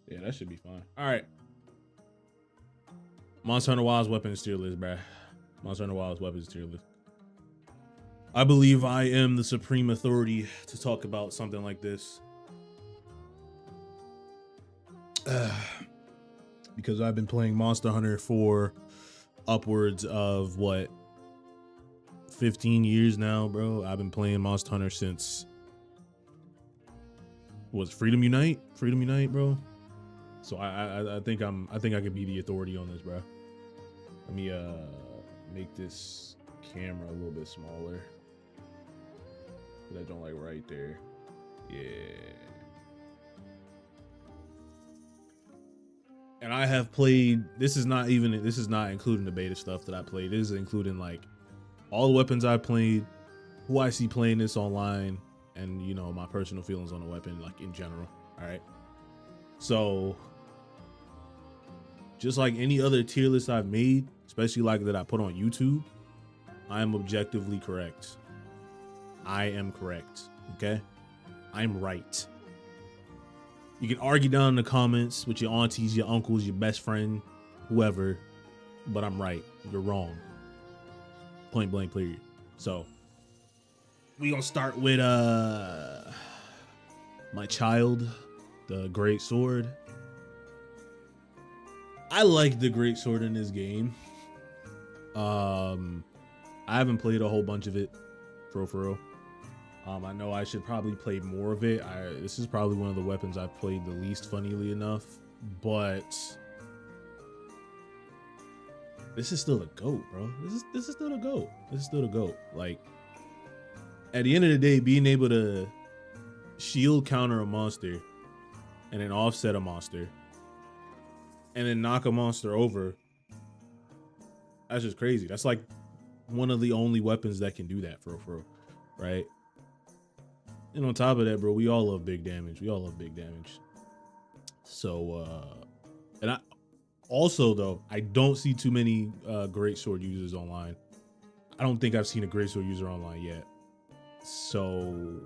Yeah, that should be fine. All right. Monster Hunter Wilds weapons tier list, bruh. Monster Hunter Wilds weapons tier list. I believe I am the supreme authority to talk about something like this. Because I've been playing Monster Hunter for upwards of what, 15 years now, bro. I've been playing Monster Hunter since Freedom Unite, bro. So I think I could be the authority on this, bro. Let me make this camera a little bit smaller. That don't like right there. Yeah. And I have played, this is not including the beta stuff that I played. This is including like all the weapons I played, who I see playing this online, and you know, my personal feelings on the weapon, like in general. All right. So just like any other tier list I've made, especially like that I put on YouTube, I am objectively correct. I am correct. Okay. I'm right. You can argue down in the comments with your aunties, your uncles, your best friend, whoever, but I'm right. You're wrong. Point blank, period. So we gonna start with my child, the great sword. I like the great sword in this game. I haven't played a whole bunch of it, for real. I know I should probably play more of it. This is probably one of the weapons I've played the least, funnily enough, but this is still the GOAT, bro. This is still the GOAT. This is still the GOAT. Like, at the end of the day, being able to shield counter a monster and then offset a monster and then knock a monster over, that's just crazy. That's like one of the only weapons that can do that, for real, right? And on top of that, bro, we all love big damage. So, and I also, though, I don't see too many great sword users online. I don't think I've seen a great sword user online yet. So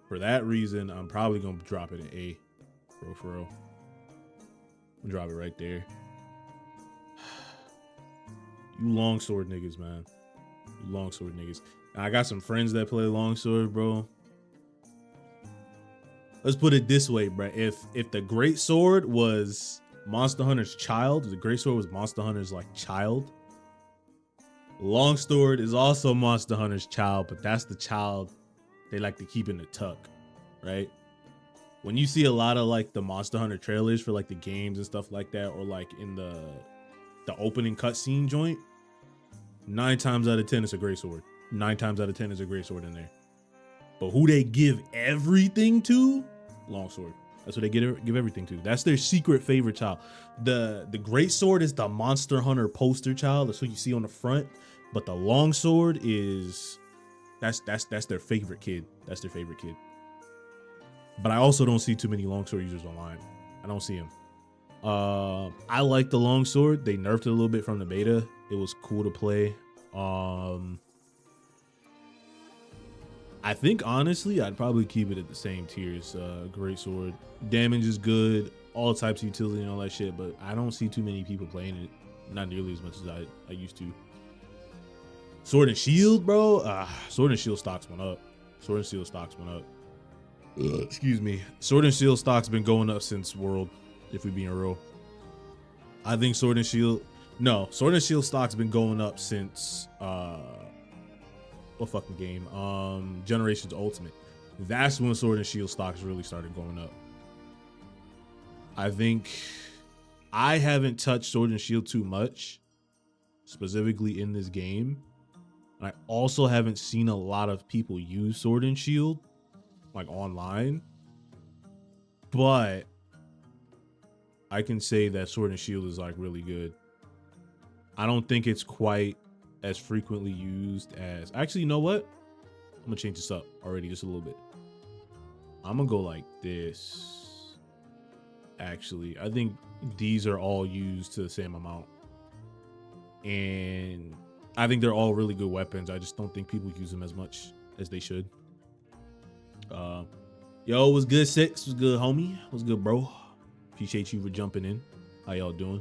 for that reason, I'm probably gonna drop it an A, for real. I'm drop it right there. You longsword niggas, man. You longsword niggas. And I got some friends that play longsword, bro. Let's put it this way, bro. If the great sword was Monster Hunter's child, the great sword was Monster Hunter's like child, longsword is also Monster Hunter's child, but that's the child they like to keep in the tuck, right? When you see a lot of like the Monster Hunter trailers for like the games and stuff like that, or like in the opening cutscene joint, 9 times out of 10 it's a great sword. 9 times out of 10 is a great sword in there. But who they give everything to? Longsword. That's what they give everything to. That's their secret favorite child. The great sword is the Monster Hunter poster child. That's what you see on the front. But the longsword is that's their favorite kid. That's their favorite kid. But I also don't see too many longsword users online. I don't see them. I like the longsword. They nerfed it a little bit from the beta. It was cool to play. I think honestly, I'd probably keep it at the same tiers. Great sword, damage is good, all types of utility and all that shit. But I don't see too many people playing it, not nearly as much as I used to. Sword and shield, bro. Sword and shield stocks went up. Excuse me. Sword and shield stocks been going up since World, if we being real. I think sword and shield stocks been going up since what fucking game? Generations Ultimate. That's when sword and shield stocks really started going up. I think I haven't touched sword and shield too much, specifically in this game. I also haven't seen a lot of people use sword and shield like online, but I can say that sword and shield is like really good. I don't think it's quite as frequently used as, actually, you know what? I'm gonna change this up already just a little bit. I'm gonna go like this. Actually, I think these are all used to the same amount, and I think they're all really good weapons. I just don't think people use them as much as they should. Yo, what's good, Six? What's good, homie? What's good, bro? Appreciate you for jumping in. How y'all doing?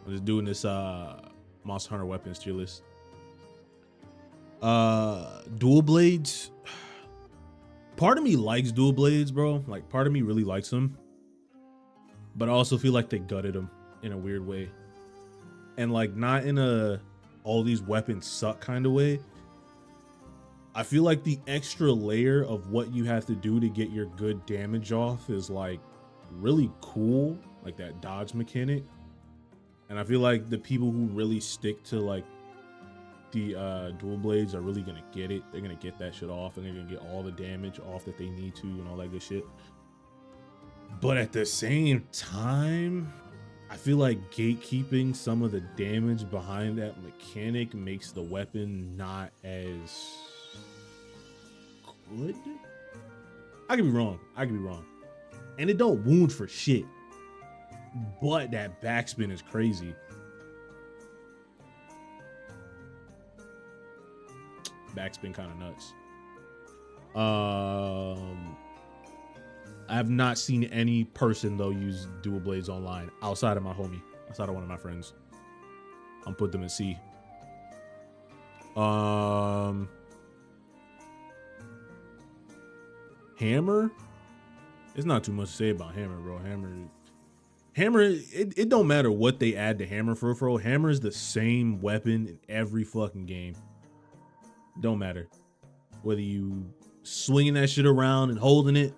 I'm just doing this Monster Hunter weapons tier list. Dual blades. Part of me likes dual blades, bro. Like, part of me really likes them. But I also feel like they gutted them in a weird way. And like, not in a all these weapons suck kind of way. I feel like the extra layer of what you have to do to get your good damage off is like really cool, like that dodge mechanic. And I feel like the people who really stick to like the dual blades are really gonna get it. They're gonna get that shit off, and they're gonna get all the damage off that they need to and all that good shit. But at the same time, I feel like gatekeeping some of the damage behind that mechanic makes the weapon not as good. I could be wrong. And it don't wound for shit. But that backspin is crazy. Backspin kind of nuts. I have not seen any person though use dual blades online outside of my homie, outside of one of my friends. I'm put them in C. Hammer. There's not too much to say about hammer, bro. Hammer. It don't matter what they add to hammer for. Hammer is the same weapon in every fucking game. Don't matter whether you swinging that shit around and holding it,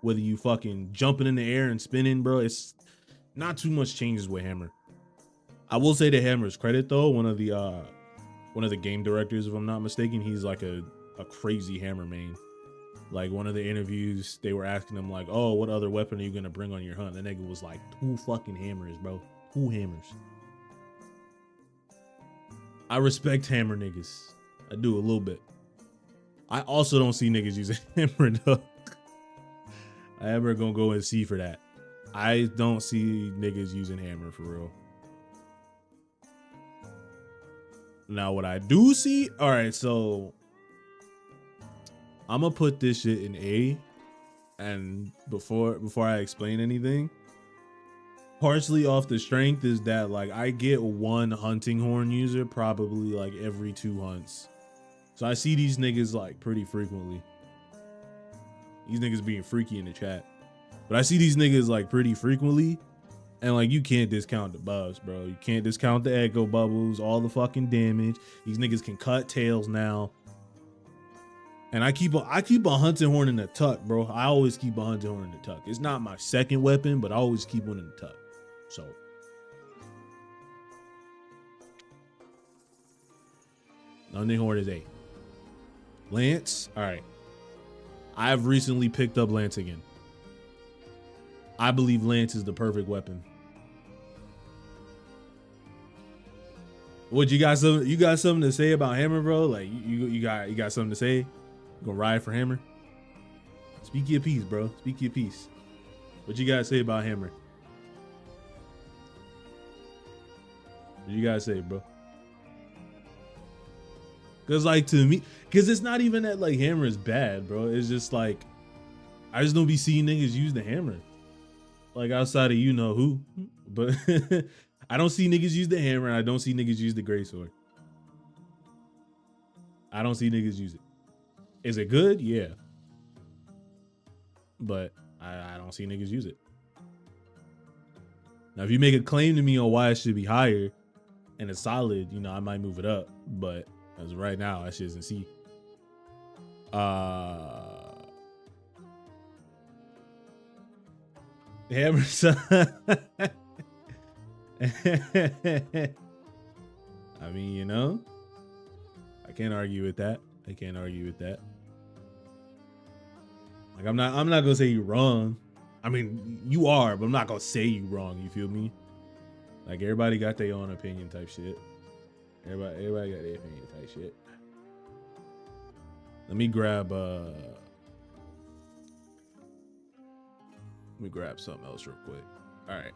whether you fucking jumping in the air and spinning, bro. It's not too much changes with hammer. I will say to Hammer's credit though, one of the game directors, if I'm not mistaken, he's like a crazy hammer main. Like one of the interviews, they were asking him like, "Oh, what other weapon are you gonna bring on your hunt?" The nigga was like, 2 fucking hammers, bro. 2 hammers. I respect hammer niggas. I do a little bit. I also don't see niggas using hammer though. I ever gonna go and see for that. I don't see niggas using hammer for real. Now what I do see, all right, so I'm gonna put this shit in A, and before I explain anything, partially off the strength is that like I get one hunting horn user probably like every 2 hunts. So I see these niggas like pretty frequently. These niggas being freaky in the chat. But I see these niggas like pretty frequently, and like you can't discount the buffs, bro. You can't discount the echo bubbles, all the fucking damage. These niggas can cut tails now. And I keep a hunting horn in the tuck, bro. I always keep a hunting horn in the tuck. It's not my second weapon, but I always keep one in the tuck. So hunting horn is A. Lance, all right. I've recently picked up Lance again. I believe Lance is the perfect weapon. What you got something to say about hammer, bro? Like you got something to say? You gonna ride for hammer? Speak your piece, bro. Speak your piece. What you gotta say about hammer? What you gotta say, bro? Cause like to me, cause it's not even that like hammer is bad, bro. It's just like I just don't be seeing niggas use the hammer. Like outside of you know who. But I don't see niggas use the hammer, and I don't see niggas use the greatsword. I don't see niggas use it. Is it good? Yeah. But I don't see niggas use it. Now, if you make a claim to me on why it should be higher and it's solid, you know, I might move it up. But as of right now, that shit isn't C. Hammer I mean, you know, I can't argue with that. Like I'm not gonna say you're wrong. I mean, you are, but I'm not gonna say you wrong. You feel me? Like everybody got their own opinion type shit. Everybody got their opinion type shit. Let me grab something else real quick. All right.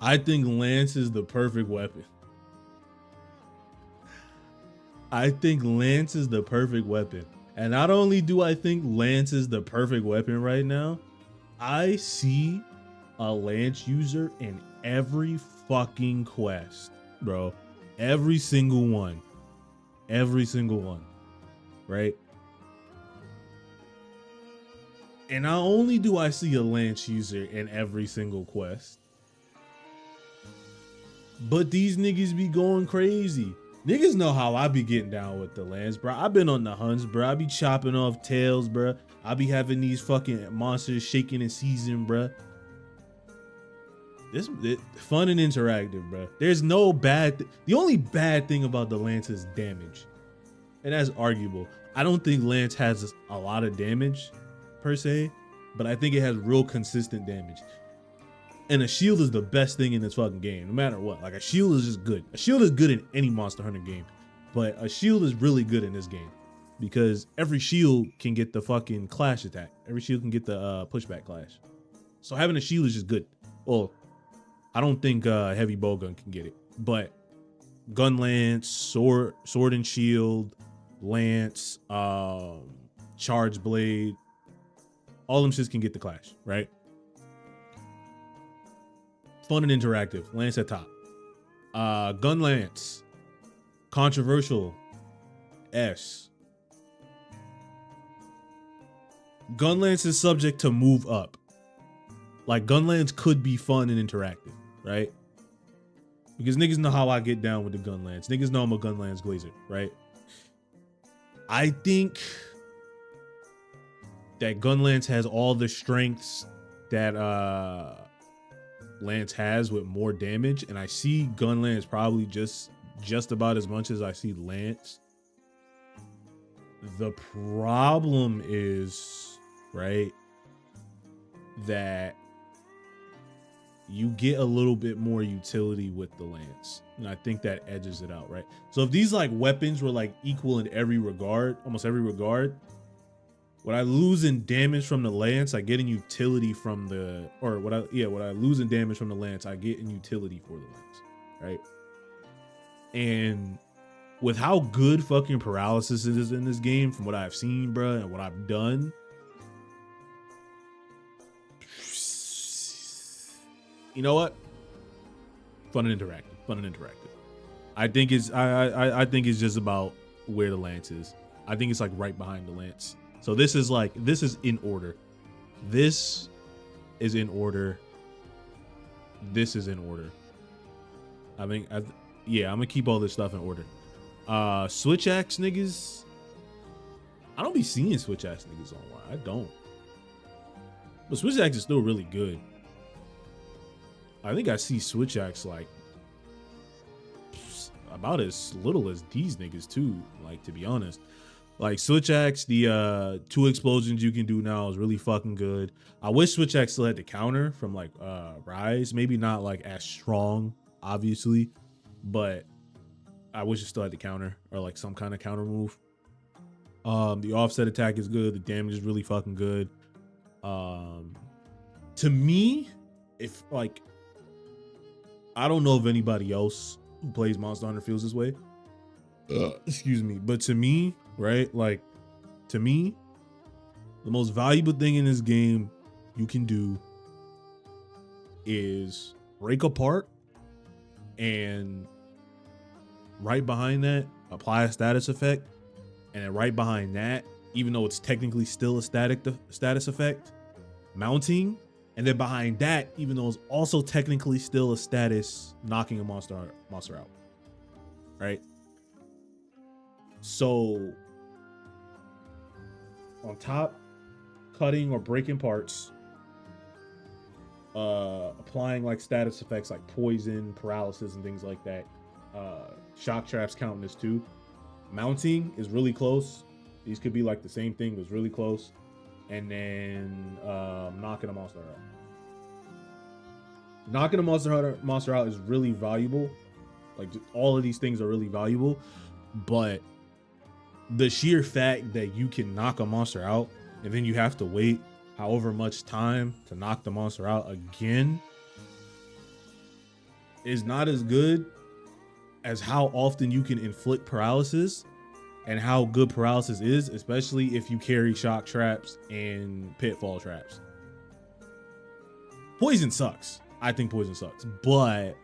I think Lance is the perfect weapon. And not only do I think Lance is the perfect weapon right now, I see a Lance user in every fucking quest, bro. Every single one. Every single one. Right? And not only do I see a Lance user in every single quest, but these niggas be going crazy. Niggas know how I be getting down with the Lance, bro. I been on the hunts, bro. I be chopping off tails, bro. I be having these fucking monsters shaking in season, bro. This fun and interactive, bro. There's no bad. The only bad thing about the Lance is damage, and that's arguable. I don't think Lance has a lot of damage per se, but I think it has real consistent damage. And a shield is the best thing in this fucking game, no matter what. Like, a shield is just good. A shield is good in any Monster Hunter game, but a shield is really good in this game because every shield can get the fucking clash attack. Every shield can get the pushback clash. So having a shield is just good. Well, I don't think heavy bowgun can get it, but gun lance, sword and shield, lance, charge blade, all them shits can get the clash, right? Fun and interactive. Lance at top. Gun lance. Controversial. S. Gun lance is subject to move up. Like, gun lance could be fun and interactive, right? Because niggas know how I get down with the gun lance. Niggas know I'm a gun lance glazer, right? I think that gun lance has all the strengths that Lance has with more damage, and I see gun lance probably just about as much as I see Lance. The problem is, right, that you get a little bit more utility with the lance, and I think that edges it out, right? So if these like weapons were like equal in every regard, almost every regard, what I lose in damage from the lance, I get in utility from the, or what I lose in damage from the lance, I get in utility for the lance, right? And with how good fucking paralysis is in this game, from what I've seen, bruh, and what I've done, you know what? Fun and interactive. Fun and interactive. I think it's I think it's just about where the lance is. I think it's like right behind the lance. So this is in order. This is in order. This is in order. I think yeah, I'm gonna keep all this stuff in order. Switch axe niggas. I don't be seeing switch axe niggas online. I don't. But switch axe is still really good. I think I see switch axe like about as little as these niggas too, like, to be honest. Like, switch axe, the 2 explosions you can do now is really fucking good. I wish switch axe still had the counter from like Rise. Maybe not like as strong, obviously, but I wish it still had the counter or like some kind of counter move. The offset attack is good. The damage is really fucking good. To me, if like, I don't know if anybody else who plays Monster Hunter feels this way. Excuse me, but to me, right? Like, to me, the most valuable thing in this game you can do is break apart, and right behind that, apply a status effect, and then right behind that, even though it's technically still a status effect, mounting, and then behind that, even though it's also technically still a status, knocking a monster out, right? So on top, cutting or breaking parts, applying like status effects like poison, paralysis, and things like that. Shock traps count in this too. Mounting is really close. These could be like the same thing, but it's really close. And then knocking a monster out. Knocking a monster out is really valuable. Like, all of these things are really valuable, but the sheer fact that you can knock a monster out and then you have to wait however much time to knock the monster out again is not as good as how often you can inflict paralysis and how good paralysis is, especially if you carry shock traps and pitfall traps. Poison sucks. I think poison sucks, but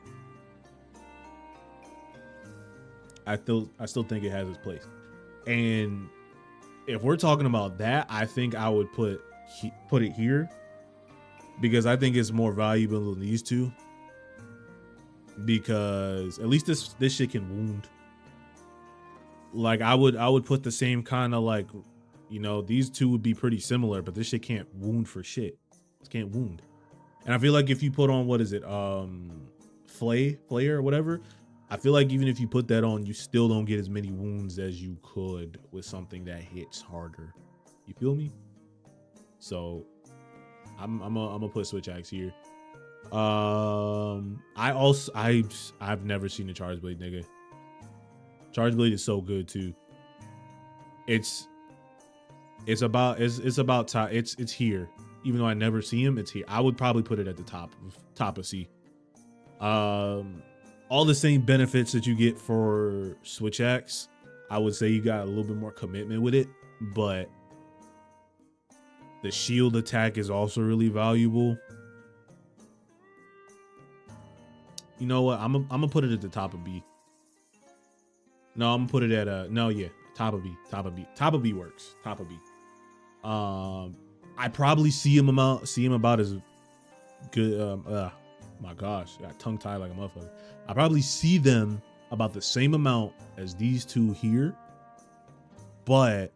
I still think it has its place. And if we're talking about that, I think I would put it here because I think it's more valuable than these two. Because at least this shit can wound. Like I would put the same kind of like, you know, these two would be pretty similar, but this shit can't wound for shit. It can't wound. And I feel like if you put on, what is it, flare or whatever, I feel like even if you put that on, you still don't get as many wounds as you could with something that hits harder. You feel me? So I'm gonna put switch axe here. I've never seen a charge blade, nigga. Charge blade is so good too. It's about it's here. Even though I never see him, it's here. I would probably put it at the top of C. All the same benefits that you get for switch axe. I would say you got a little bit more commitment with it, but the shield attack is also really valuable. You know what? I'm gonna put it at the top of B. No, I'm gonna put it at top of B. Top of B works. Top of B. I probably see him about as good. My gosh, I got tongue tied like a motherfucker. I probably see them about the same amount as these two here, but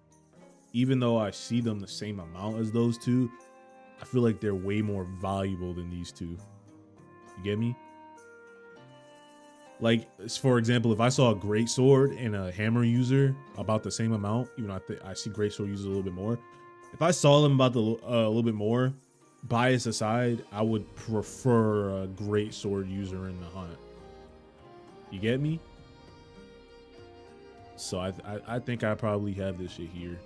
even though I see them the same amount as those two, I feel like they're way more valuable than these two. You get me? Like, for example, if I saw a great sword and a hammer user about the same amount, even though I see great sword users a little bit more. If I saw them about a little bit more, bias aside, I would prefer a great sword user in the hunt. You get me? So I think I probably have this shit here.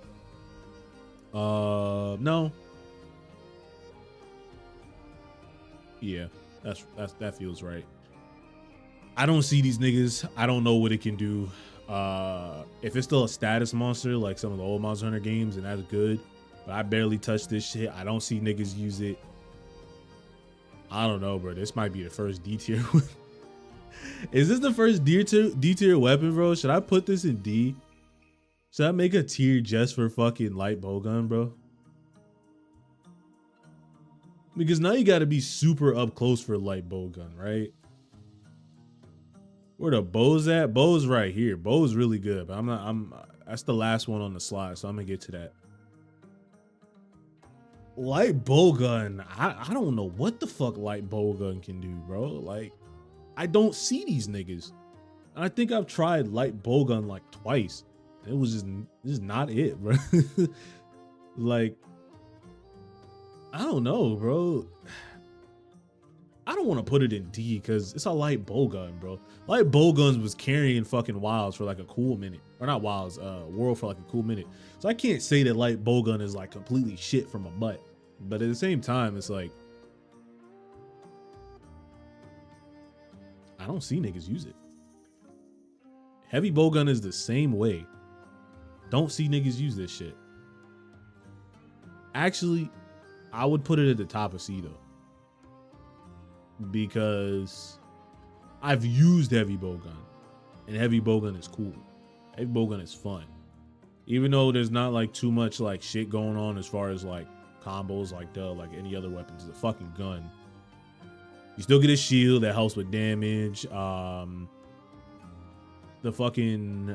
No. Yeah, that feels right. I don't see these niggas. I don't know what it can do. If it's still a status monster like some of the old Monster Hunter games, and that's good. But I barely touch this shit. I don't see niggas use it. I don't know, bro. This might be the first D tier. Is this the first D tier weapon, bro? Should I put this in D? Should I make a tier just for fucking light bowgun, bro? Because now you got to be super up close for light bowgun, right? Where the bow's at? Bow's right here. Bow's really good, but that's the last one on the slide, so I'm gonna get to that. Light bowgun, I don't know what the fuck light bowgun can do, bro. Like, I don't see these niggas. And I think I've tried light bowgun like twice. It was just not it, bro. Like, I don't know, bro. I don't want to put it in D because it's a light bowgun, bro. Light bowguns was carrying fucking Wilds for like a cool minute. Or not Wilds, World for like a cool minute. So I can't say that light bowgun is like completely shit from a butt. But at the same time, it's like, I don't see niggas use it. Heavy bowgun is the same way. Don't see niggas use this shit. Actually, I would put it at the top of C though. Because I've used heavy bowgun, and heavy bowgun is cool. Heavy bowgun is fun, even though there's not like too much like shit going on as far as like combos like any other weapons. It's a fucking gun. You still get a shield that helps with damage. The fucking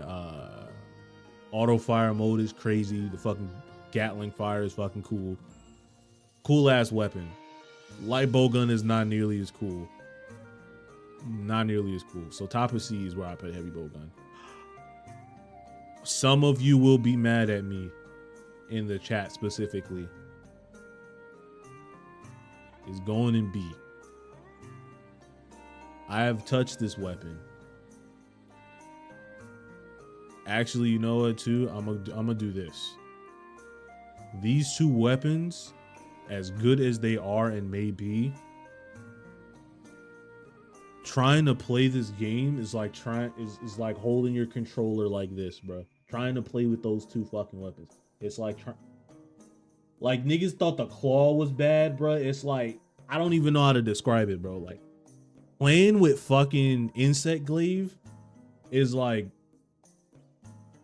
auto fire mode is crazy. The fucking Gatling fire is fucking cool. Cool ass weapon. Light bowgun is not nearly as cool. Not nearly as cool. So top of C is where I put heavy bowgun. Some of you will be mad at me in the chat specifically. It's going in B. I have touched this weapon. Actually, you know what too? I'm gonna do this. These two weapons, as good as they are and may be, trying to play this game is like holding your controller like this, bro. trying to play with those two fucking weapons. It's like niggas thought the claw was bad, bro. It's like I don't even know how to describe it, bro. Like playing with fucking insect glaive is like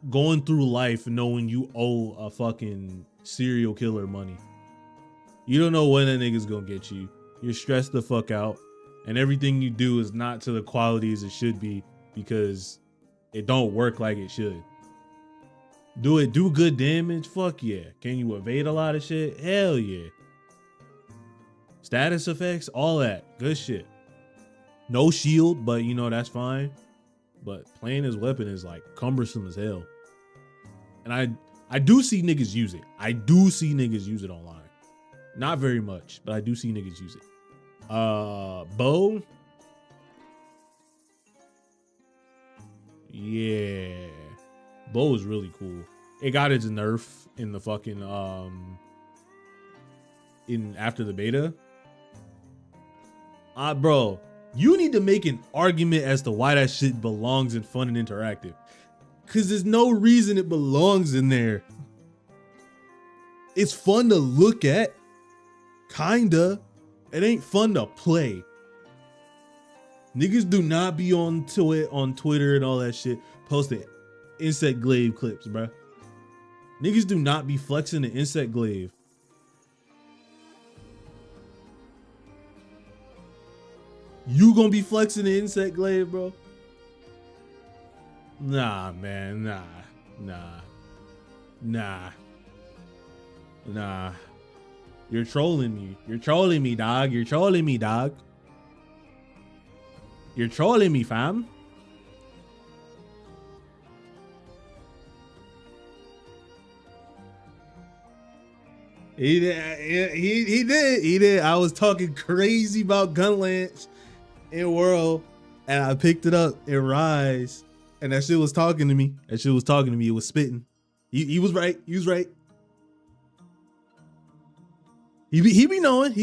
going through life knowing you owe a fucking serial killer money. You don't know when that nigga's gonna get you. You're stressed the fuck out, and everything you do is not to the quality as it should be because it don't work like it should. Do good damage? Fuck yeah. Can you evade a lot of shit? Hell yeah. Status effects, all that good shit. No shield, but you know that's fine. But playing his weapon is like cumbersome as hell. And I do see niggas use it. I do see niggas use it online. Not very much, but I do see niggas use it. Bow. Yeah. Bow is really cool. It got its nerf in the fucking in after the beta. Bro, you need to make an argument as to why that shit belongs in fun and interactive. Cause there's no reason it belongs in there. It's fun to look at. Kinda. It ain't fun to play. Niggas do not be on Twitter and all that shit posting insect glaive clips, bro. Niggas do not be flexing the insect glaive. You gonna be flexing the insect glaive, bro? Nah, man, nah. You're trolling me. You're trolling me, dog. You're trolling me, dog. You're trolling me, fam. He did. I was talking crazy about gunlance in World, and I picked it up in Rise, and that shit was talking to me. It was spitting. He was right. He was right. He be knowing.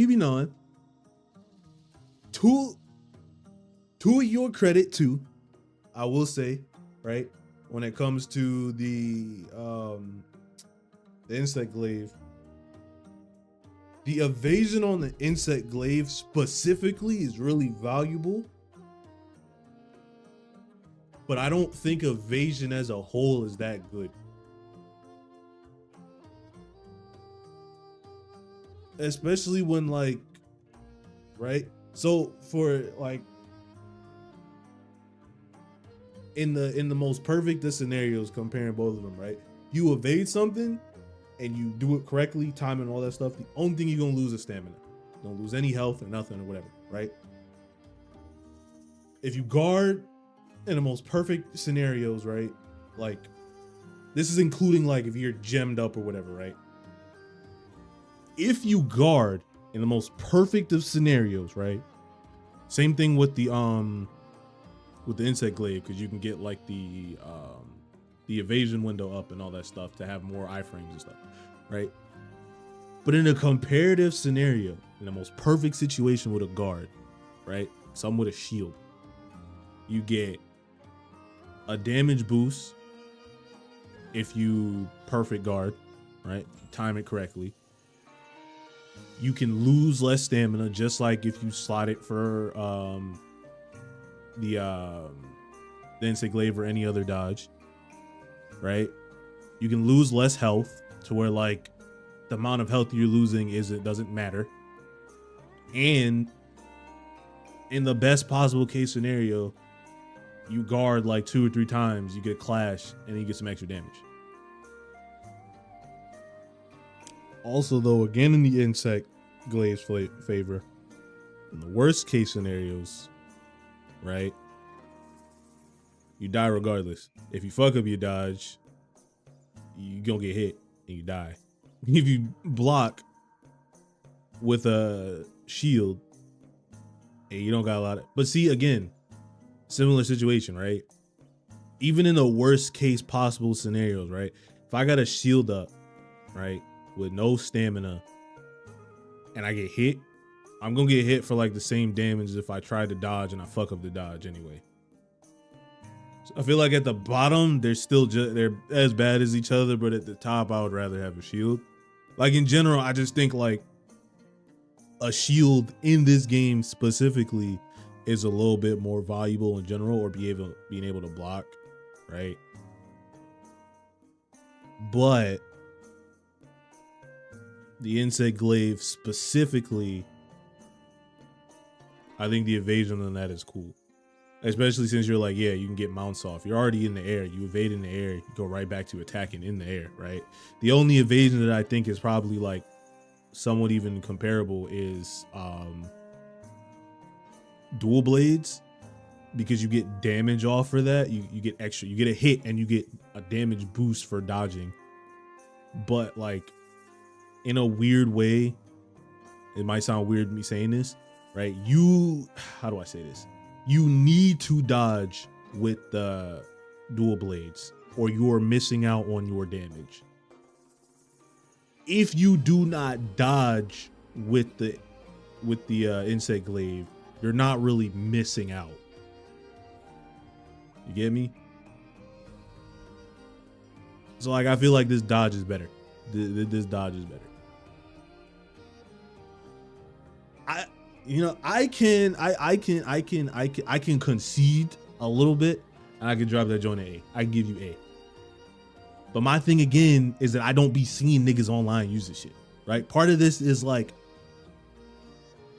To your credit too, I will say, right, when it comes to the insect glaive, the evasion on the insect glaive specifically is really valuable, but I don't think evasion as a whole is that good. Especially when like, right? So for like in the most perfect of scenarios, comparing both of them, right? You evade something and you do it correctly, time and all that stuff. The only thing you're gonna lose is stamina. You don't lose any health or nothing or whatever, right? If you guard in the most perfect scenarios, right? Like this is including like if you're gemmed up or whatever, right? If you guard in the most perfect of scenarios, right? Same thing with the insect glaive, because you can get like the evasion window up and all that stuff to have more iframes and stuff, right? But in a comparative scenario, in the most perfect situation with a guard, right? Some with a shield, you get a damage boost if you perfect guard, right? Time it correctly. You can lose less stamina, just like if you slot it for the insect glaive or any other dodge, right? You can lose less health to where like the amount of health you're losing doesn't matter. And in the best possible case scenario, you guard like 2 or 3 times, you get a clash, and you get some extra damage. Also, though, again in the insect glaive's favor, in the worst case scenarios, right, you die regardless. If you fuck up your dodge, you gonna get hit and you die. If you block with a shield and you don't got a lot of, but see, again, similar situation, right? Even in the worst case possible scenarios, right? If I got a shield up, right, with no stamina and I get hit, I'm gonna get hit for like the same damage as if I tried to dodge and I fuck up the dodge anyway. I feel like at the bottom they're still they're as bad as each other, but at the top I would rather have a shield. Like in general, I just think like a shield in this game specifically is a little bit more valuable in general, or being able to block, right? But the insect glaive specifically, I think the evasion on that is cool. Especially since you're like, yeah, you can get mounts off. You're already in the air. You evade in the air. You go right back to attacking in the air, right? The only evasion that I think is probably like somewhat even comparable is dual blades, because you get damage off for that. You get extra. You get a hit and you get a damage boost for dodging. But like in a weird way, it might sound weird me saying this, right? How do I say this? You need to dodge with the dual blades or you're missing out on your damage. If you do not dodge with the insect glaive, you're not really missing out. You get me? So like I feel like this dodge is better. This dodge is better. I can concede a little bit, and I can drop that joint at A. I can give you A. But my thing again is that I don't be seeing niggas online use this shit, right? Part of this is like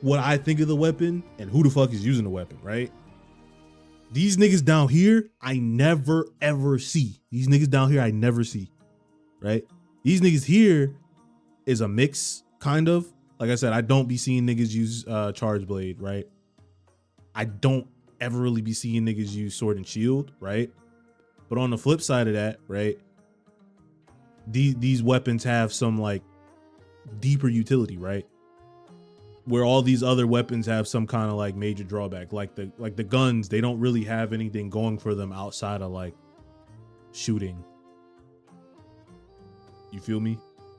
what I think of the weapon and who the fuck is using the weapon, right? These niggas down here, I never ever see. These niggas down here, I never see, right? These niggas here is a mix, kind of. Like I said, I don't be seeing niggas use charge blade, right? I don't ever really be seeing niggas use sword and shield, right? But on the flip side of that, right, these weapons have some like deeper utility, right? Where all these other weapons have some kind of like major drawback, like the guns, they don't really have anything going for them outside of like shooting. You feel me?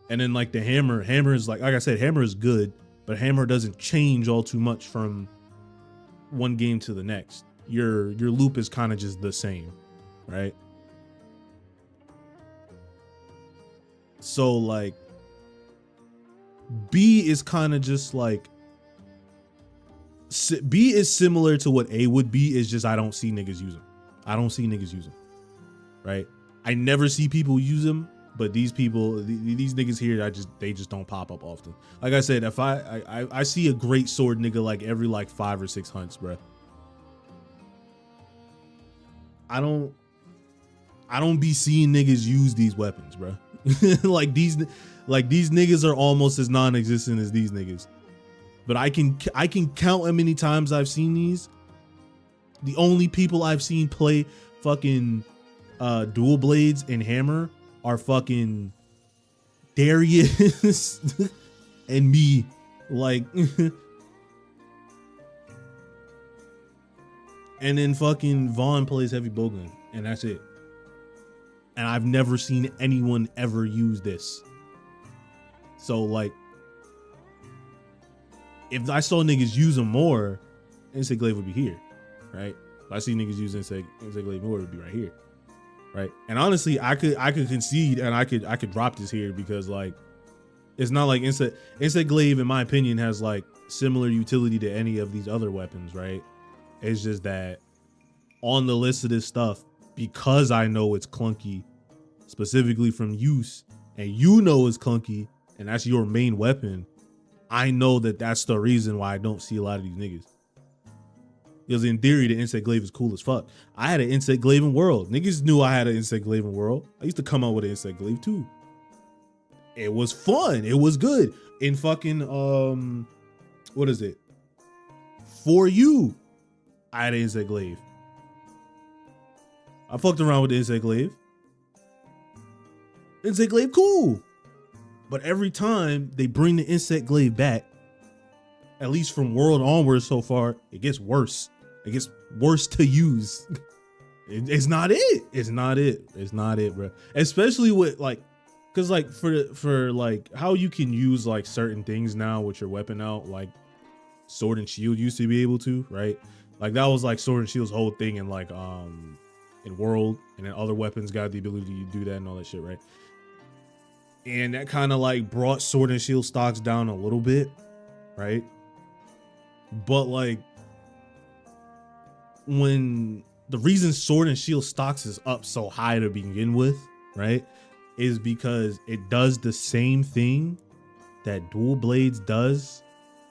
And then like the hammer is like I said, hammer is good, but hammer doesn't change all too much from one game to the next. Your loop is kind of just the same, right? So like B is kind of just like B is similar to what A would be. Is just I don't see niggas use them. I don't see niggas use them, right? I never see people use them. But these people, these niggas here, they just don't pop up often. Like I said, if I see a great sword nigga like every like 5 or 6 hunts, bro. I don't be seeing niggas use these weapons, bro. like these niggas are almost as non-existent as these niggas. But I can count how many times I've seen these. The only people I've seen play fucking dual blades and hammer are fucking Darius and me. Like and then fucking Vaughn plays heavy bowgun, and that's it. And I've never seen anyone ever use this. So like if I saw niggas use them more, insect glaive would be here, right? If I see niggas use insect glaive more, it would be right here. Right. And honestly, I could concede and I could drop this here because like it's not like insect glaive, in my opinion, has like similar utility to any of these other weapons, right? It's just that on the list of this stuff, because I know it's clunky, specifically from use, and you know it's clunky, and that's your main weapon, I know that that's the reason why I don't see a lot of these niggas. Because in theory, the insect glaive is cool as fuck. I had an insect glaive in World. Niggas knew I had an insect glaive in World. I used to come out with an insect glaive too. It was fun. It was good. In fucking, what is it? For You, I had an insect glaive. I fucked around with the insect glaive. Insect glaive, cool. But every time they bring the insect glaive back, at least from World onwards so far, it gets worse. It gets worse to use. It's not it. It's not it. It's not it, bro. Especially with like, cause like for like how you can use like certain things now with your weapon out, like sword and shield used to be able to, right? Like that was like sword and shield's whole thing in like in world, and then other weapons got the ability to do that and all that shit, right? And that kind of like brought sword and shield stocks down a little bit, right? But like when the reason sword and shield stocks is up so high to begin with, right, is because it does the same thing that dual blades does,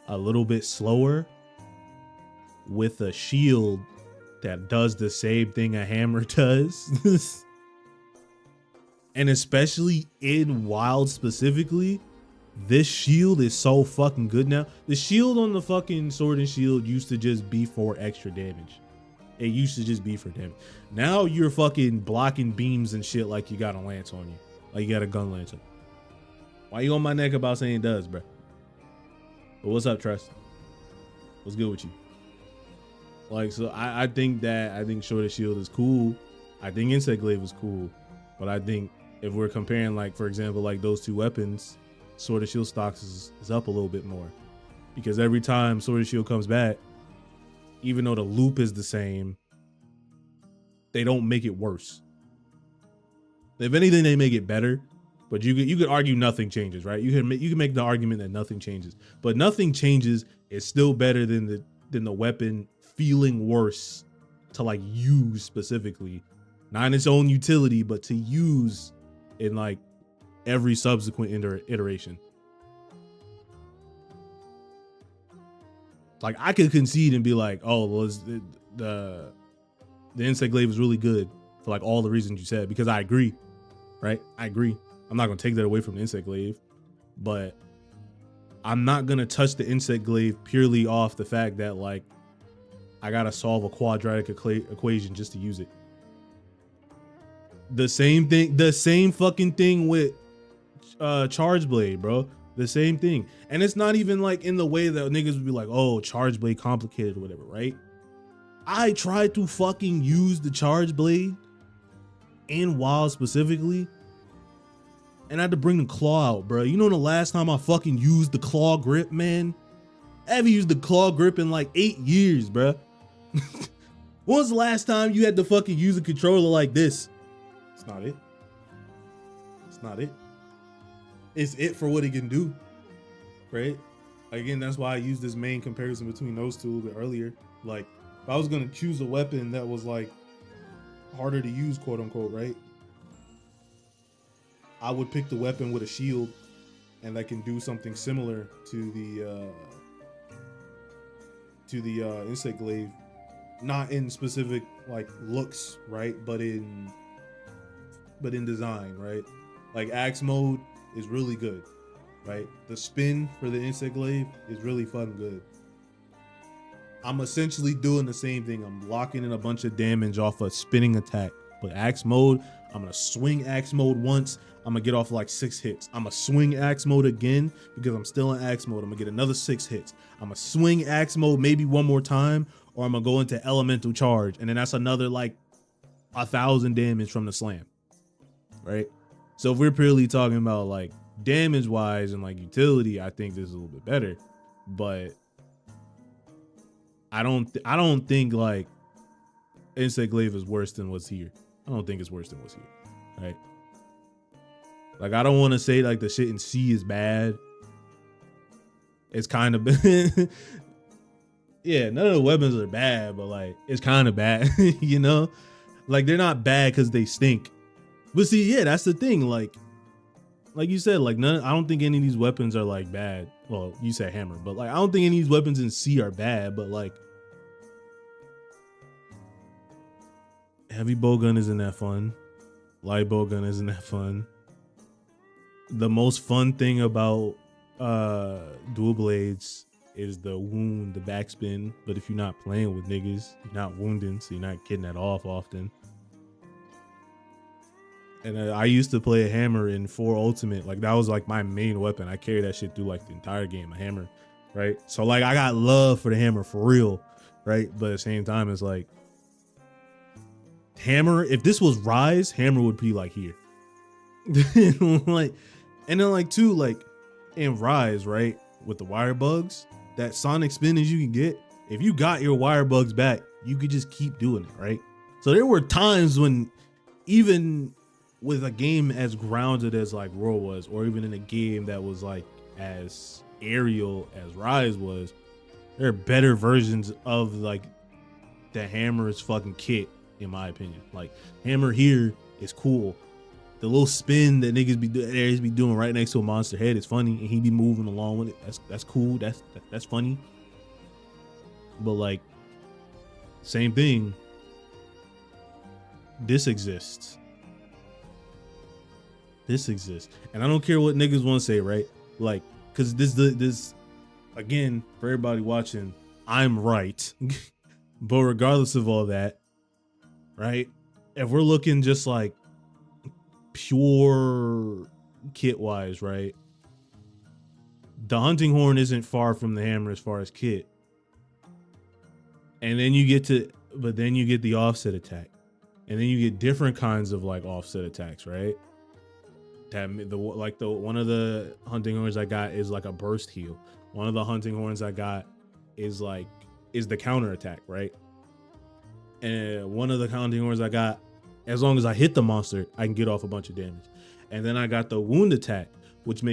a little bit slower, with a shield that does the same thing a hammer does. And especially in wild specifically, this shield is so fucking good now. The shield on the fucking sword and shield used to just be for extra damage. It used to just be for damage. Now you're fucking blocking beams and shit like you got a lance on you. Like you got a gun lance on. Why you on my neck about saying it does, bro? But what's up, Trust? What's good with you? Like, so I think Sword and Shield is cool. I think Insect Glaive is cool. But I think if we're comparing, like, for example, like those two weapons, Sword and Shield stocks is up a little bit more. Because every time Sword and Shield comes back, even though the loop is the same, they don't make it worse. If anything, they make it better. But you could argue nothing changes, right? You can make the argument that nothing changes, but nothing changes is still better than the weapon feeling worse to like use specifically, not in its own utility, but to use in like every subsequent iteration. Like I could concede and be like, oh, well, the Insect Glaive is really good for like all the reasons you said, because I agree, right? I agree. I'm not gonna take that away from the Insect Glaive, but I'm not gonna touch the Insect Glaive purely off the fact that like I gotta solve a quadratic equation just to use it. The same fucking thing with Charge Blade, bro. The same thing. And it's not even like in the way that niggas would be like, oh, Charge Blade complicated or whatever, right? I tried to fucking use the Charge Blade in WoW specifically, and I had to bring the claw out, bro. You know the last time I fucking used the claw grip, man? I haven't used the claw grip in like 8 years, bro. When was the last time you had to fucking use a controller like this? It's not it. It's not it. It's it for what it can do, right? Again, that's why I used this main comparison between those two a little bit earlier. Like, if I was gonna choose a weapon that was like harder to use, quote unquote, right? I would pick the weapon with a shield and that can do something similar to the Insect Glaive, not in specific like looks, right? But in design, right? Like axe mode is really good, right? The spin for the Insect Glaive is really fun good. I'm essentially doing the same thing. I'm locking in a bunch of damage off a spinning attack. But axe mode, I'm gonna swing axe mode once. I'm gonna get off like 6 hits. I'm gonna swing axe mode again because I'm still in axe mode. I'm gonna get another 6 hits. I'm gonna swing axe mode maybe one more time, or I'm gonna go into elemental charge, and then that's another like 1,000 damage from the slam, right? So if we're purely talking about like damage wise and like utility, I think this is a little bit better, but I don't think like Insect Glaive is worse than what's here. I don't think it's worse than what's here, right? Like I don't want to say like the shit in C is bad. It's kind of yeah, none of the weapons are bad, but like it's kind of bad, you know? Like they're not bad because they stink. But see, yeah, that's the thing. Like you said, like I don't think any of these weapons are like bad. Well, you said hammer, but like I don't think any of these weapons in C are bad, but like heavy bowgun isn't that fun. Light bowgun isn't that fun. The most fun thing about dual blades is the wound, the backspin. But if you're not playing with niggas, you're not wounding, so you're not getting that off often. And I used to play a hammer in 4 Ultimate. Like that was like my main weapon. I carried that shit through like the entire game, a hammer, right? So like I got love for the hammer for real, right? But at the same time, it's like hammer, if this was Rise, hammer would be like here. Like, and then like too, like in Rise, right? With the wire bugs, that sonic spin as you can get, if you got your wire bugs back, you could just keep doing it, right? So there were times when, even with a game as grounded as like Roar was, or even in a game that was like as aerial as Rise was, there are better versions of like the Hammer's fucking kit, in my opinion. Like Hammer here is cool. The little spin that niggas be doing right next to a monster head is funny, and he be moving along with it. That's cool. That's funny. But like, same thing. This exists. And I don't care what niggas want to say, right? Like, cause this again, for everybody watching, I'm right. But regardless of all that, right? If we're looking just like pure kit wise, right? The hunting horn isn't far from the hammer as far as kit. And then you get the offset attack. And then you get different kinds of like offset attacks, right? One of the hunting horns I got is like a burst heal. One of the hunting horns I got is the counter attack, right? And one of the hunting horns I got, as long as I hit the monster, I can get off a bunch of damage. And then I got the wound attack, which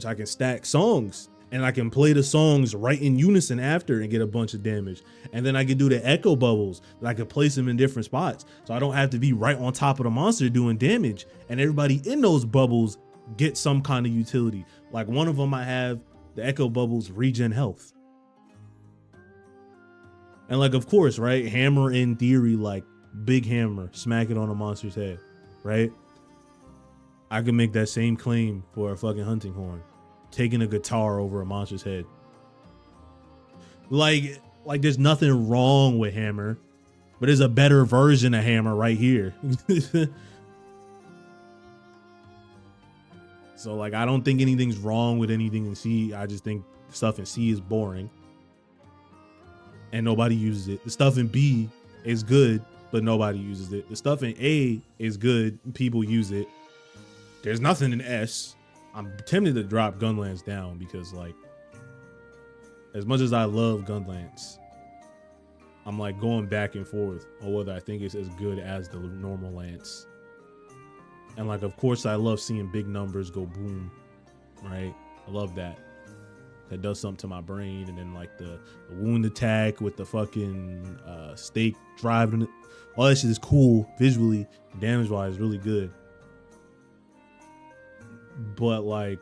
I can stack songs, and I can play the songs right in unison after and get a bunch of damage. And then I can do the echo bubbles that I can place them in different spots, so I don't have to be right on top of the monster doing damage. And everybody in those bubbles get some kind of utility. Like one of them, I have the echo bubbles regen health. And like, of course, right? Hammer in theory, like big hammer, smack it on a monster's head, right? I can make that same claim for a fucking hunting horn, taking a guitar over a monster's head. Like there's nothing wrong with hammer, but there's a better version of hammer right here. So like, I don't think anything's wrong with anything in C. I just think stuff in C is boring and nobody uses it. The stuff in B is good, but nobody uses it. The stuff in A is good, people use it. There's nothing in S. I'm tempted to drop gunlance down because, like, as much as I love gunlance, I'm like going back and forth on whether I think it's as good as the normal lance. And like, of course, I love seeing big numbers go boom, right? I love that. That does something to my brain. And then like the wound attack with the fucking stake driving it, all that shit is cool visually, damage wise, really good. But like,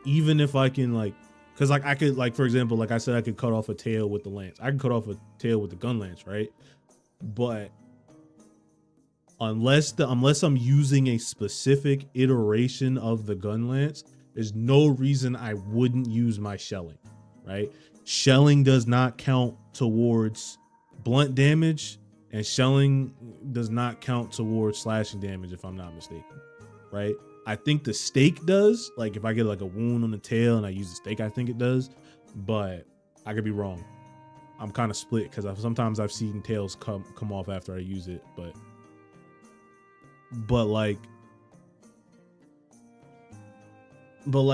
even if I can like, cause like I could, like, for example, like I said, I could cut off a tail with the lance. I can cut off a tail with the gun lance, right? But unless I'm using a specific iteration of the gun lance, there's no reason I wouldn't use my shelling, right? Shelling does not count towards blunt damage, and shelling does not count towards slashing damage, if I'm not mistaken, right? I think the stake does. Like if I get like a wound on the tail and I use the stake, I think it does, but I could be wrong. I'm kind of split because sometimes I've seen tails come off after I use it, but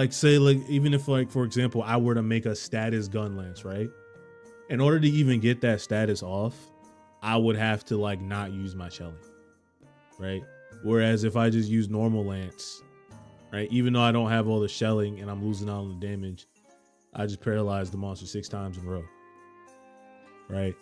say like, even if like, for example, I were to make a status gun lance, right? In order to even get that status off, I would have to like not use my shelling, right? Whereas if I just use normal lance, right, even though I don't have all the shelling and I'm losing out on the damage, I just paralyze the monster 6 times in a row, right?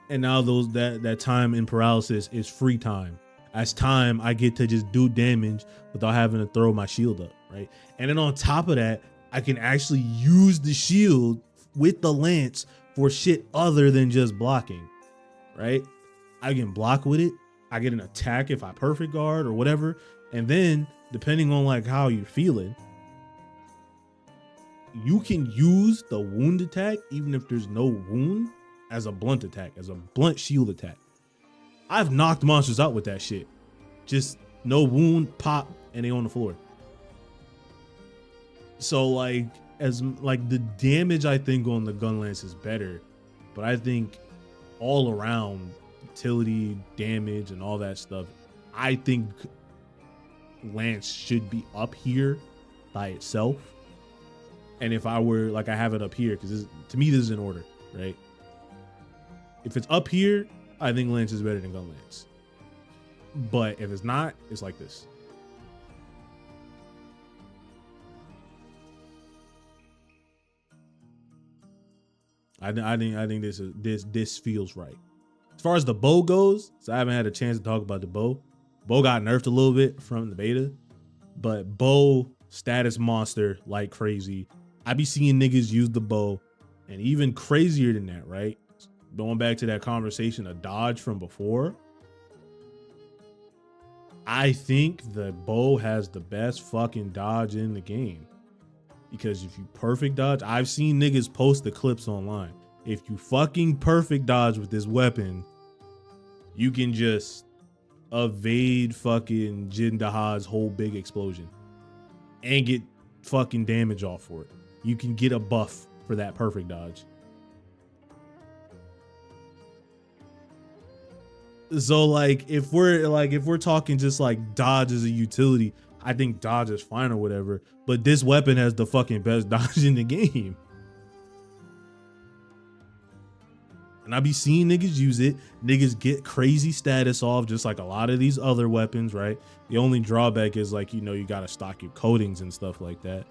And now that time in paralysis is free time. As time, I get to just do damage without having to throw my shield up, right? And then on top of that, I can actually use the shield with the lance for shit other than just blocking, right? I can block with it. I get an attack if I perfect guard or whatever. And then depending on like how you're feeling, you can use the wound attack even if there's no wound as a blunt attack, as a blunt shield attack. I've knocked monsters out with that shit. Just no wound, pop, and they on the floor. So like, as like the damage I think on the gun lance is better, but I think all around utility, damage, and all that stuff, I think lance should be up here by itself. And if I were like, I have it up here because to me this is in order, right? If it's up here, I think Lance is better than gunlance. But if it's not, it's like this. I think this feels right. As far as the bow goes, so I haven't had a chance to talk about the bow. Bow got nerfed a little bit from the beta, but bow status monster like crazy. I be seeing niggas use the bow, and even crazier than that, right? Going back to that conversation of dodge from before, I think the bow has the best fucking dodge in the game. Because if you perfect dodge, I've seen niggas post the clips online. If you fucking perfect dodge with this weapon, you can just evade fucking Jindaha's whole big explosion and get fucking damage off for it. You can get a buff for that perfect dodge. So like if we're talking just like dodge as a utility, I think dodge is fine or whatever, but this weapon has the fucking best dodge in the game. And I be seeing niggas use it. Niggas get crazy status off just like a lot of these other weapons, right? The only drawback is like, you know, you gotta stock your coatings and stuff like that.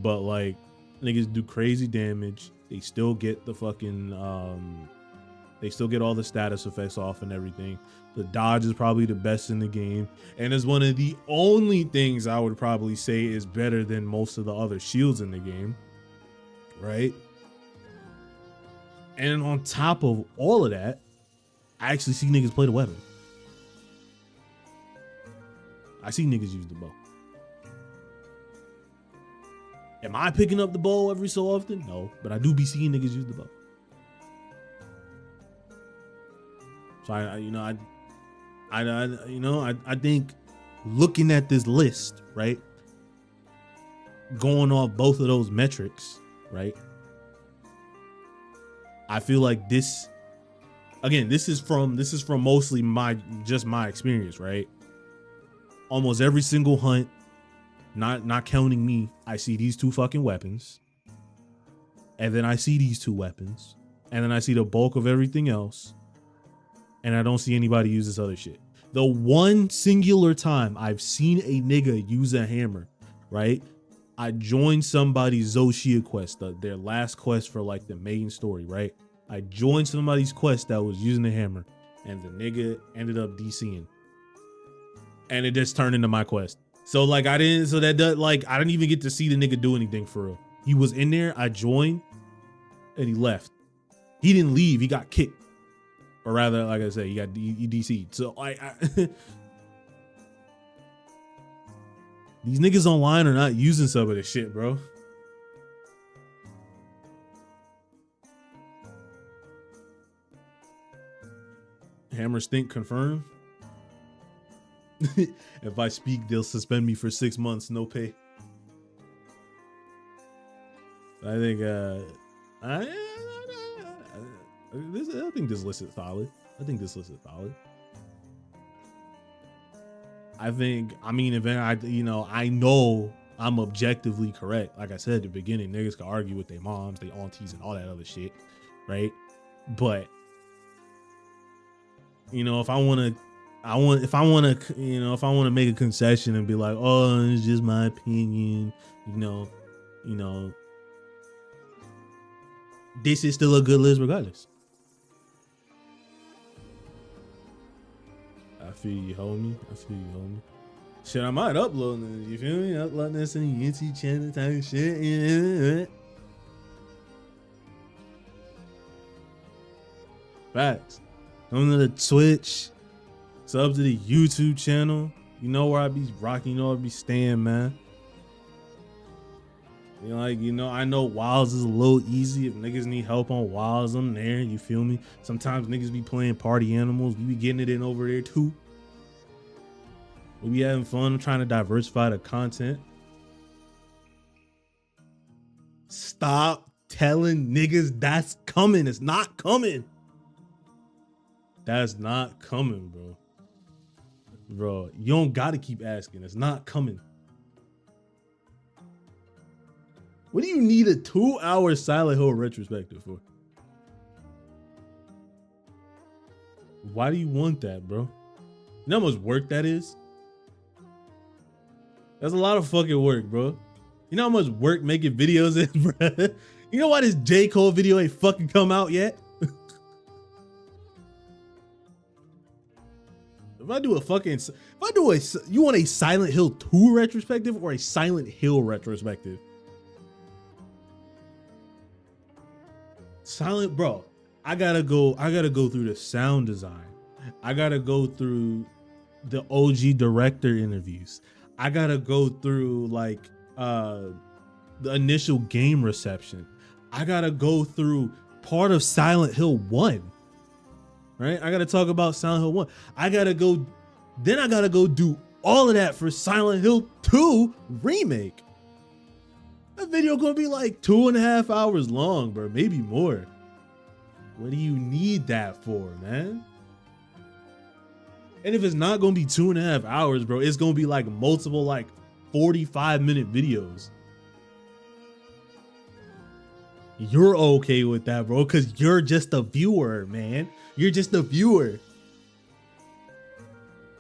But like niggas do crazy damage. They still get the fucking they still get all the status effects off and everything. The dodge is probably the best in the game. And is one of the only things I would probably say is better than most of the other shields in the game, right? And on top of all of that, I actually see niggas play the weapon. I see niggas use the bow. Am I picking up the bow every so often? No, but I do be seeing niggas use the bow. So I think looking at this list, right, going off both of those metrics, right, I feel like this, again, this is from mostly my experience, right? Almost every single hunt, not counting me, I see these two fucking weapons, and then I see these two weapons, and then I see the bulk of everything else, and I don't see anybody use this other shit. The one singular time I've seen a nigga use a hammer, right? I joined somebody's Zoshia quest, their last quest for like the main story, right? I joined somebody's quest that was using the hammer, and the nigga ended up DCing. And it just turned into my quest. So like I didn't even get to see the nigga do anything for real. He was in there, I joined, and he left. He didn't leave, he got kicked. Or rather, like I said, he DC'd. So these niggas online are not using some of this shit, bro. Hammer stink confirmed. If I speak, they'll suspend me for 6 months, no pay. I think I think this list is solid. I know I'm objectively correct. Like I said at the beginning, niggas can argue with their moms, their aunties, and all that other shit, right? But you know, if I want to make a concession and be like, oh, it's just my opinion, you know, this is still a good list regardless. I feel you, homie. Shit, I might upload this, you feel me? Upload this in the YouTube channel type shit. Yeah. Facts. Come to the Twitch. Sub to the YouTube channel. You know where I be rocking, you know where I be staying, man. I know Wilds is a little easy. If niggas need help on Wilds, I'm there, you feel me? Sometimes niggas be playing party animals. We be getting it in over there too. We be having fun trying to diversify the content. Stop telling niggas that's coming. It's not coming. That's not coming, bro. Bro, you don't gotta keep asking. It's not coming. What do you need a 2-hour Silent Hill retrospective for? why do you want that, bro? You know how much work that is? That's a lot of fucking work, bro. You know how much work making videos is, bro? You know why this J. Cole video ain't fucking come out yet? If I do you want a Silent Hill 2 retrospective or a Silent Hill retrospective? Bro, I gotta go through the sound design. I gotta go through the OG director interviews. I gotta go through like the initial game reception. I gotta go through part of Silent Hill 1. Right? I gotta talk about Silent Hill 1. I gotta go do all of that for Silent Hill 2 remake. That video gonna be like 2.5 hours long, bro, maybe more. What do you need that for, man? And if it's not gonna be 2.5 hours, bro, it's gonna be like multiple like 45-minute videos. You're okay with that, bro, because you're just a viewer, man. You're just a viewer.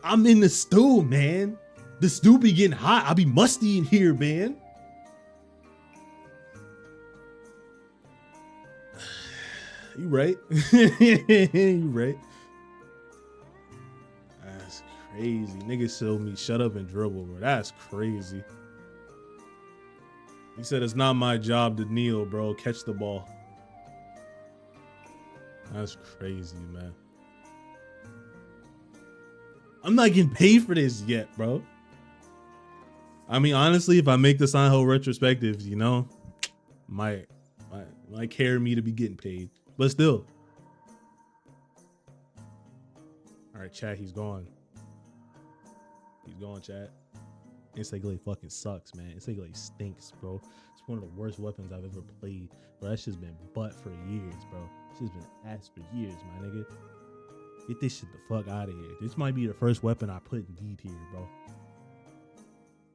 I'm in the stew, man. The stew be getting hot. I'll be musty in here, man. You right. You right. That's crazy. Niggas told me shut up and dribble, bro. That's crazy. He said it's not my job to kneel, bro. Catch the ball. That's crazy, man. I'm not getting paid for this yet, bro. I mean, honestly, if I make the Silent Hill retrospectives, you know, might carry me to be getting paid. But still. All right, chat, he's gone. He's gone, chat. Insect Glaive fucking sucks, man. Insect Glaive stinks, bro. It's one of the worst weapons I've ever played. Bro, that shit's been butt for years, bro. Shit's been ass for years, my nigga. Get this shit the fuck out of here. This might be the first weapon I put in D tier, bro.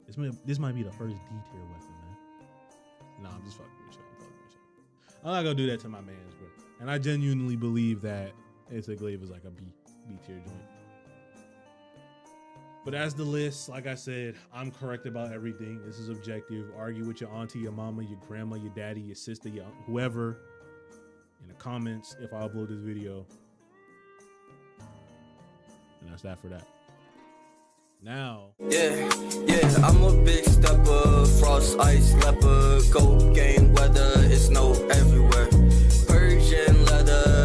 This might be the first D tier weapon, man. Nah, I'm just fucking with you. I'm not gonna do that to my mans, bro. And I genuinely believe that Insect Glaive is like a B tier joint. But as the list, like I said, I'm correct about everything. This is objective. Argue with your auntie, your mama, your grandma, your daddy, your sister, your whoever in the comments if I upload this video. And that's that for that. Now. Yeah, I'm a big stepper, frost, ice, leopard, cold game weather, it's snow everywhere. Persian leather.